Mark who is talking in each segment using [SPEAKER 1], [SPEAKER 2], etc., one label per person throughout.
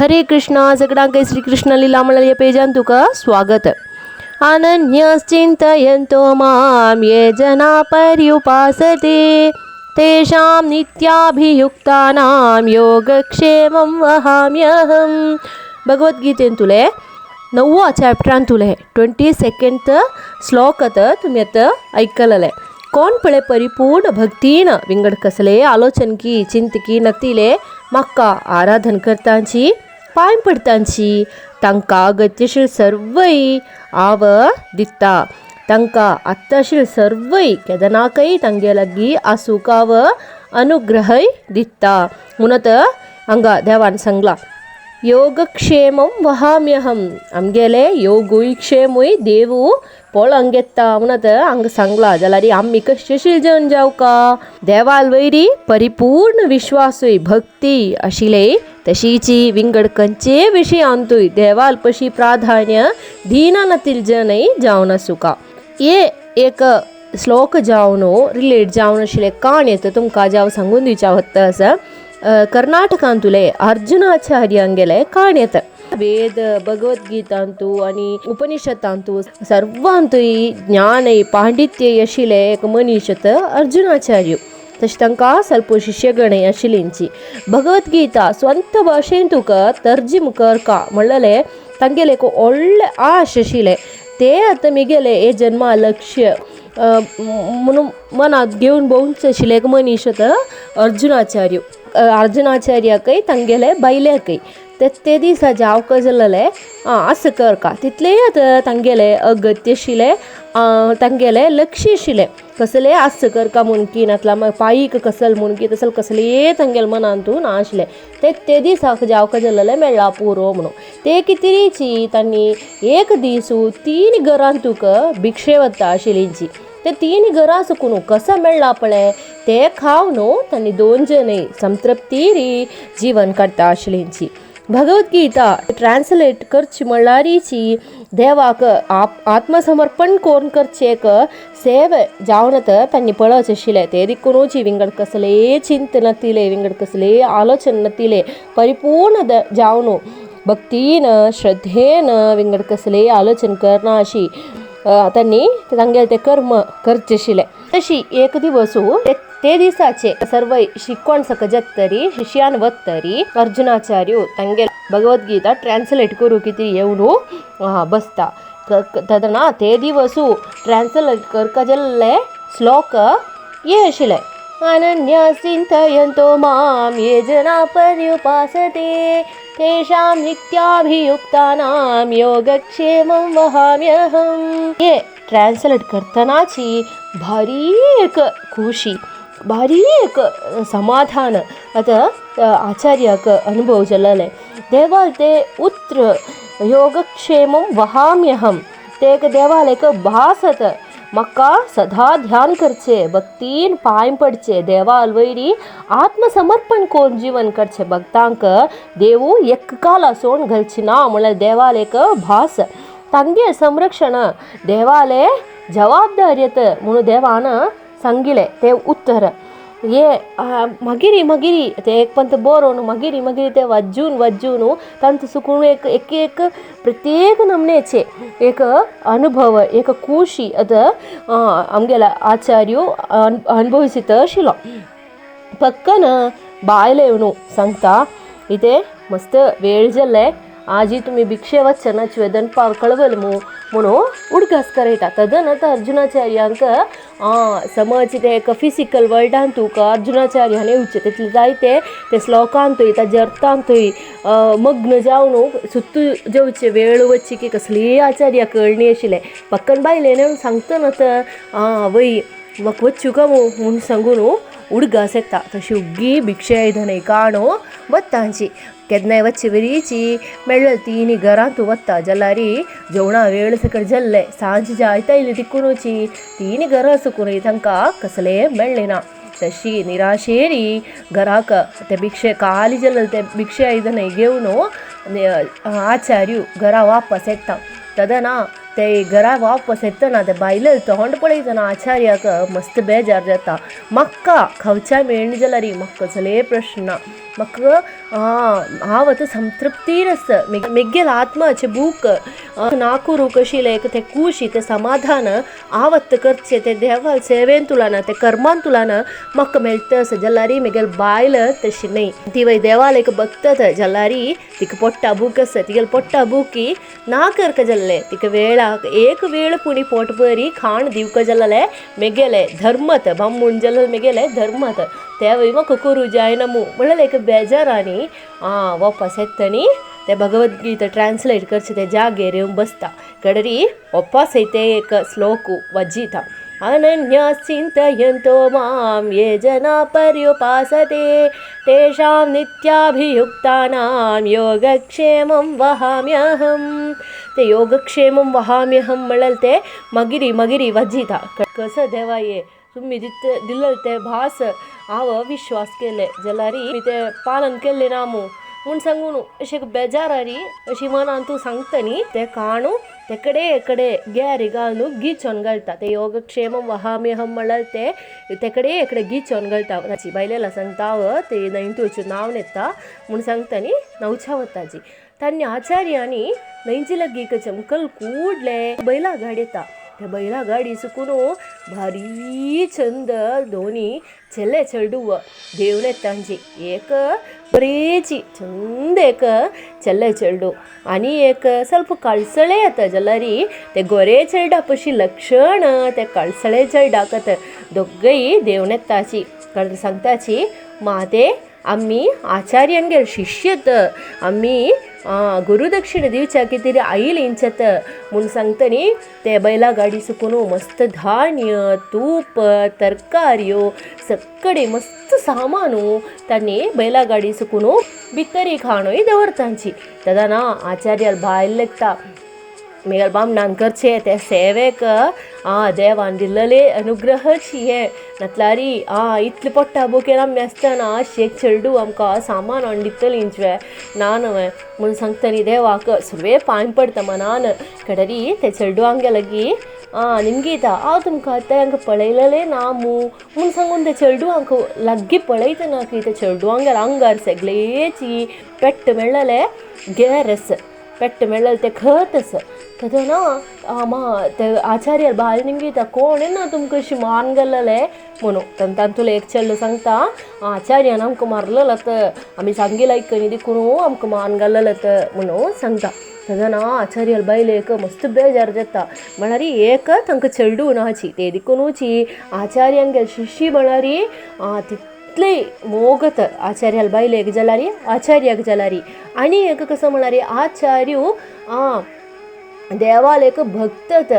[SPEAKER 1] हरे कृष्णा सगळ्यांक श्रीकृष्ण लीला म्हणलेल्या पेजान तुका स्वागत. अनन्यश्चिन्तयन्तो मां ये जना पर्युपासते तेषां नित्याभियुक्तानां योगक्षेमं वहाम्यहम. भगवद्गीतेन तुले 9वा चॅप्टरान तुले 22nd श्लोकत तुम्ही आता ऐकलेले. कोण पळे परिपूर्ण भक्तीन विंगड कसले आलोचनकी चिंतकी नतीले मक्का आराधन करतांची पाय पडतांची तांकां गत्यशील सर्वई आव दिता. तांकां आत्ताशील सर्वई केदनाकय तांगे लागीं आसूकाव अनुग्रहय दिता. म्हणत हांगा देवान सांगला योगक्षेमं वहाम्यहम. आमगेले योगूय क्षेमूय देवू पळोवंक घेता म्हणत हांगा सांगला. जाल्यार आमी कशेशील जन जावका देवाल वयरी परिपूर्ण विश्वासूय भक्ती आशिले तशीची विंगड खंयचे विशयांतूय देवाल पशी प्राधान्य दीनानतील जनय जावन आसूका. ये एक श्लोक जावन रिलेट जावन आशिल्ले काणी तुमकां जाव सांगून दिवच्या वता आसा. कर्नाटकान तुले अर्जुनाचार्यांगेले काणयेत वेद भगवद्गीतांतू आणि उपनिषदांतू सर्वांतूय ज्ञानय पांडित्य आशिल्ले एक मनीस अर्जुनाचार्य. तशें तांकां ಸ್ವಲ್ಪ शिष्यगणय आशिल्लींची. भगवद्गीता स्ವಂತ भाशेन तुका तर्जीम करका म्हणलेले तांगेले एक व्हडले आश आशिल्ले. ते आतां मिगेले हे जन्मा लक्ष्य म्हणून मनात घेवन भोंवच आशिल्ले एक मनीस अर्जुनाचार्य. अर्जुनाचार्याकय तांगेले बायल्याकय ते दिसा जावक जाल्ले आस करका तितले तांगेले अगत्य आशिल्ले तांगेले लक्ष आशिल्ले कसले आस करका म्हूण की नातला पायीक कसल म्हूण की तसल कसले तांगेले मनांतून आशिल्ले. ते दिसाक जावक जाल्ले मेळ्ळा पुरो म्हणून. ते कितेंची तांणी एक दिसू 3 घरां तुका भिक्षे वता आशिल्लींची. ते 3 घरां सुकून कसा मेळ्ळा पळय ते खावन तांणी 2 जनय संतृप्ती जीवन काडटा आशिल्लींची. भगवद्गीता ट्रान्सलेट करची म्हणल्यारीची देवाक आत्मसमर्पण कोण करचे एक सेव जावन तांणी पळोवच आशिल्ले. ते देखूनची विंगड कसले चिंत नातिले विंगड कसले आलोचन नातिले परिपूर्ण जावन भक्तीन श्रद्धेन विंगड कसले आलोचन करना अशी तांणी तांगेले ते कर्म करचे आशिल्ले. तशी एक दिवस ते दिसाचे सर्व शिकवण सकजतरी शिष्यान वतरी अर्जुनाचार्य तांगे भगवद्गीता ट्रान्सलेट करू किती येवन बसता. तदना ते दिवस ट्रान्सलेट करका जाल्ले श्लोक ये आशिल्ले. अनन्यचिन्तयन्तो मां ये जना पर्युपासते तेषां नित्याभियुक्तानां योगक्षेमं वहाम्यहम. ये ट्रान्सलेट करतनाची भारी एक खुशी भारी एक समाधान आता आचार्याक अनुभव जाल्ले. देवाल ते उत्र योगक्षेमं वहाम्यहम ते एक देवाल एक भास म्हाका सदा ध्यान करचे भक्तीन पांय पडचे देवाल वयरी आत्मसमर्पण कोण जीवन करचे भक्तांक देवू एक काल सोन घालची ना म्हणल्यार देवाल एक भास तांगे संरक्षण देवाले जबाबदारीत म्हणून देवान सांगिले. ते उत्तर ये मागिरी ते एक पंत बरोवन मागिरी ते वाजून तांत सुकून एक प्रत्येक नमनेचे एक अनुभव एक खुशी आतां आमगेला आचार्य अनुभविसीत आशिल्लो. पक्कन बायले येवन सांगता इथे मस्त वेळ जाल्ले आजी तुम्ही भिक्षे वचनाची दनपार कळवल म्हणून उडगास करयता. तदनंतर अर्जुनाचार्यांक समज ते एक फिजिकल वर्ल्डान तुका अर्जुनाचार्यान येवचे तितले जायते ते श्लोकांतूय ताजे अर्थांतूय मग्न जावन सुत्तू जेवचे वेळ वच्ची की कसली आचार्या कळणी आशिल्ले. पक्कन बायलेन सांगतना वय म्हाका वच्चू का म्हूण सांगून उडगास येता. तशी उग्गी भिक्षे आयदनां काणो वतांची केन्नाय वच्चे बरीची मेळ्ळें 3 घरां तूं वता जाल्यार जेवणा वेळ सकट जाल्ले सांज जायता येयली तिकूनची 3 घरां सुकून तांकां कसले मेळ्ळें ना. तशी निराशेरी घराक ते भिक्षे खाली जाल्ले ते भिक्षे आयदनां घेवन आचार्य घरा वापस येता. तदना ते घरा वापस येतना ते बायले तोंड पळयतना आचार्याक मस्त बेजार जाता. म्हाका खावच्या मेळना जाल्यार म्हाका कसले प्रश्न म्हाका हांव संतृप्तीर आसा मेगेल आत्माचे बूक नाकूरू कशिले ते खुशी ते समाधान हांव करचे ते देवाल सेवेन तुलाना ते कर्मान तुलाना म्हाका मेळटा जल्लारी मेगेल बायल तशी न्ही ती वय देवाल एक बगतात जल्लारी तिका पोट्टा बूक आसा तिगेल पोट्टा बुकी ना करका जल्ले तिका वेळाक एक वेळ पुणी पोट बरी खाण दिवका जल्ले मेगेले धर्मत बामून जल्ल मेगेले धर्मत ते वय म्हाका करूं जायना म्हणल्यार एक बेजारांनी वापस येतनी ते भगवद्गीता ट्रान्सलेट करचे ते जागेर येवन बसता कडरी वापस येते एक श्लोक वज्जिता अनन्या चिन्तयन्तो मां ये जना पर्युपासते तेषां नित्याभियुक्तानां योगक्षेमं वहाम्यहं ते योगक्षेमं वहाम्यहं म्हणल्यार ते मगिरी वज्जिता कसं देवाये तुम्ही दिल्लल ते भास हांव विश्वास केले जाल्यारी ते पालन केले नामू म्हूण सांगून अशें बेजारी अशी मनान तूं सांगता न्ही ते काणू ते कडे ग्यारी घालून गिचोन घालता ते योगक्षेमम वहाम्यहम म्हळ्यार ते कडे गिचोन घालता ताची बायलेला सांगता हांव ते नैंतूचें नांव नेता म्हूण सांगता न्ही नवच्या वताची तांणी आचार्यांनी नैंची लग्गीक चमकल कूडले बैला गाडी येता ते बैला गाडी सुकून भारी चंद दोनी ಚೆಲ್ಲೆ ಚೆಲ್ಡುವ ದೇವನೇ तांची एक बरेची चंद एक ಚೆಲ್ಲೆ ಚೆಲ್ಡು आणि एक ಸ್ವಲ್ಪ कळसळे येता जाल्यारी ते गोरे चेडा पशी लक्षण ते कळसळे चेडाकत दोगय देवनेताची कळ्ळ सांगताची माते आम्ही आचार्यांगेर शिष्यत आम्ही गुरुदक्षिण दिवच्या कितें आईल इंचत म्हूण सांगतनी ते बैला गाडी सुकून मस्त धान्य तूप तरकार्यो सगळे मस्त सामानू तांणी बैला गाडी सुकून भितरी खाणूय दवरतांची तदाना आचार्याल भायल लेखता मेगल बामणान करचे ते सेवेक देवान दिल्लले अनुग्रहची हे नातलारी इतले पोट्टा बोकेन आमी आसतना शेक चेडू आमकां सामान हाडून दितलींचवे नानवे म्हूण सांगतनी देवाक सर्वे पांय पडटा मनान कडरी ते चेडूआंक लगी निमगीता हांव तुमकां तेंका पळयलेले ना म्हूण सांगून ते चेडूआंक लग्गी पळयतना की ते चेडूआंगेर आंगार सगळेची पेट्ट मेळ्ळले गेरस पेट्ट मेळ्ळले ते खतस तदना ते आचार्य बाल निमगीता कोण ना तुमकां अशी मान गेल्ले म्हणून तांतूंतलो एक चेडो सांगता आचार्यान आमकां मारलेलत आमी सांगिला आयकनी देखून आमकां मान घाल्लेलत म्हणून सांगता तदना आचार्याल बायलेक मस्त बेजार जाता म्हळ्यार एक तांकां चेडू नाची ते देखूनची आचार्यांगेर शिशी म्हळ्यार तितले मोगत आचार्याल बायलेक जाल्यारी आचार्याक जाल्यारी आनी एक कसो म्हळ्यार आचार्य देवाल एक भक्तत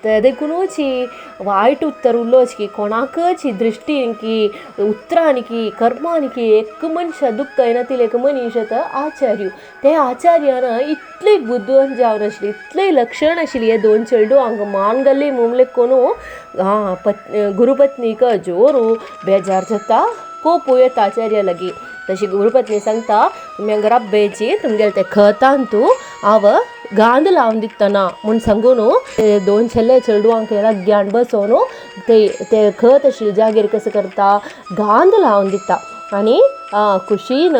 [SPEAKER 1] ते देखूनची वायट उत्तर उलोवची कोणाकची दृश्टींकी उत्तरांकी कर्मांकी एक मनशा दुःख येनातील एक मनीस आचार्य ते आचार्यान इतले बुद्धिवंत जावन आशिल्ली इतले लक्षण आशिल्ली हे दोन चेडू हांकां मान घाल्ली मुमलेक कोणू गुरुपत्नीक जोरू बेजार जाता कोपू येता आचार्या लागीं तशी गुरुपत्नी सांगता तुमी हांगा राबेची तुमगेले ते खतान तूं हांव गांद लावन दितना म्हूण सांगून दोन छेल्ले चेडूआंक लाग्ग्यान बसोवन ते खत आशिल्ले जागेर कसो करता गांद लावन दिता आनी खुशीन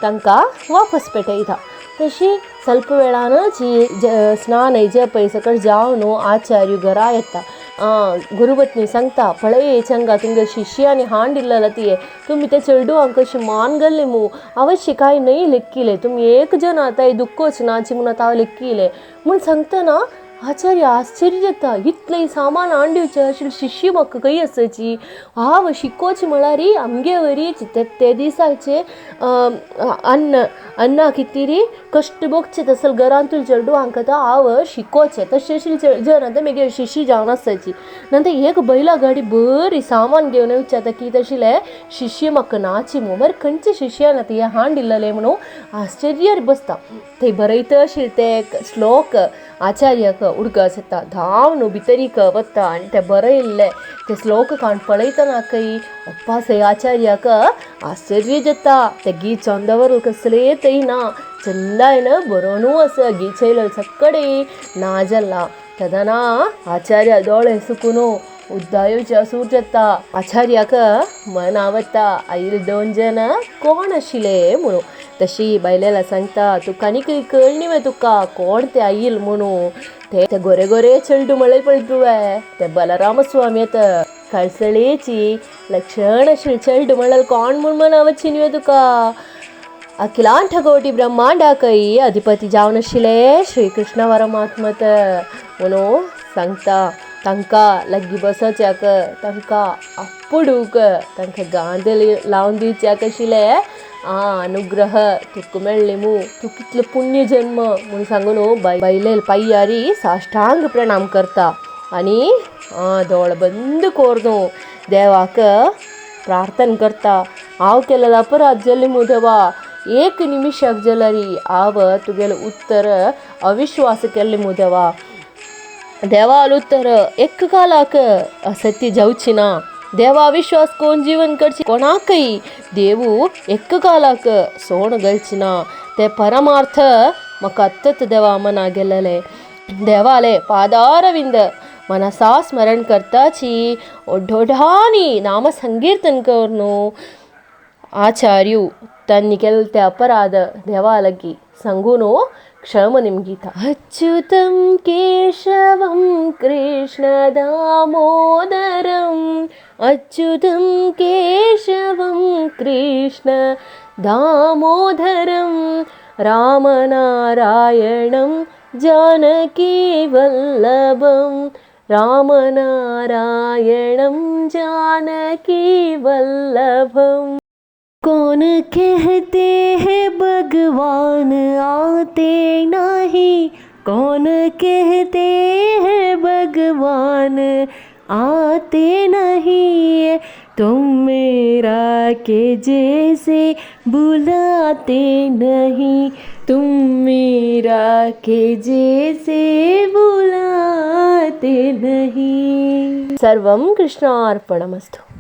[SPEAKER 1] तांकां वापस पेटयता तशी ಸ್ವಲ್ಪ वेळानची स्नान जपय सकट जावन आचार्य घरा येता गुरुपत्नी सांगता पळय चंगा तुमगे शिष्यानी हांड दिल्लेला तिये तुमी ते चेडूआंक कशी मान घाल्ली अवश्य कांय न्हय लेखिले तुमी एक जन आतां दुःखच नाची म्हणून हांव लेखिले म्हूण सांगतना आचार्य आश्चर्य जाता इतले सामान हाडून दिवचे आशिल्ले शिष्य म्हाका खंय आसाची हांव शिकोवचें म्हळ्यार आमगे वरीच ते दिसाचे अन्ना कितें कश्ट भोगचे तसले घरांतूल चेडूआंक आतां हांव शिकोवचें तशें आशिल्ले जन आतां म्हगे शिशी जावन आसाची नंतर एक बैला गाडी बरी सामान घेवन येवचें आतां कितें आशिल्लें शिष्य म्हाका नाची बरें खंयचे शिष्यान आतां हें हाड दिल्लें म्हणून आश्चर्यार बसता थंय बरयता आशिल्ले ते श्लोक आचार्याक उडकस येता धांवन भितरीक वता आनी ते बरयल्ले ते श्लोक काण पळयतना खंय अप्पास आचार्याक आश्चर्य जाता ते गीत चंदवर कसले थंय चंदायन बरोनू आसा गीत चयलो सकडे ना जाल्ला तदना आचार्य दोळे सुकून उद्दायूचे असूर जाता आचार्याक मन आवडटा आईल 2 जन कोण आशिले म्हणून तशी बायलेला सांगता तुका आनी कितें कळनी वे तुका कोण ते आईल म्हणून ते गोरे गोरे चलटू मळे पळटुवे ते बलरामस्वामी येता कळसळेची लक्षण अशी चलटू मळल कोण म्हूण मनावची न्ही तुका अखिलांठ कोटी ब्रह्मांडाकय अधिपती जावन आशिले श्रीकृष्ण परमात्मत म्हणून सांगता तांकां लागीं बसोवच्याक तांकां आपुडूक तांकां गांद लावन दिवच्याक आशिले अनुग्रह तुका मेळ्ळें मू तूं कितले पुण्य जन्म म्हूण सांगून बायलेल पाय्यारी साश्टांग प्रणाम करता आनी दोळ बंद कोरून देवाक प्रार्थना करता हांव केलेलो अपराध जाल्ले मू देवा एक निमिशाक जाल्यारी हांव तुगेलें उत्तर अविश्वास केल्लें मू देवा देवा उत्तर एक कालाक असत्य जावची ना देवा विश्वास कोण जीवन करची कोणाकय देवू एक कालाक सोण घालची ना ते परमार्थ म्हाका अत्तत देवा मना गेलेले देवाले पादारविंद मनसा स्मरण करताची ओढोढानी नाम संकीर्तन करनु आचार्यु तन्नी केल ते अपराध देवा लगी सांगून क्षम निमगीता अच्युतं केशवं कृष्ण दामोदरं अच्युतं केशवं कृष्ण दामोदरं रामनारायणं जानकीवल्लभं रामनारायणं जानकीवल्लभम् कौन कहते हैं भगवान आते नहीं कौन कहते हैं भगवान आते नहीं तुम मेरा के जैसे बुलाते नहीं तुम मेरा के जैसे बुलाते नहीं सर्वं कृष्णार्पणमस्तु।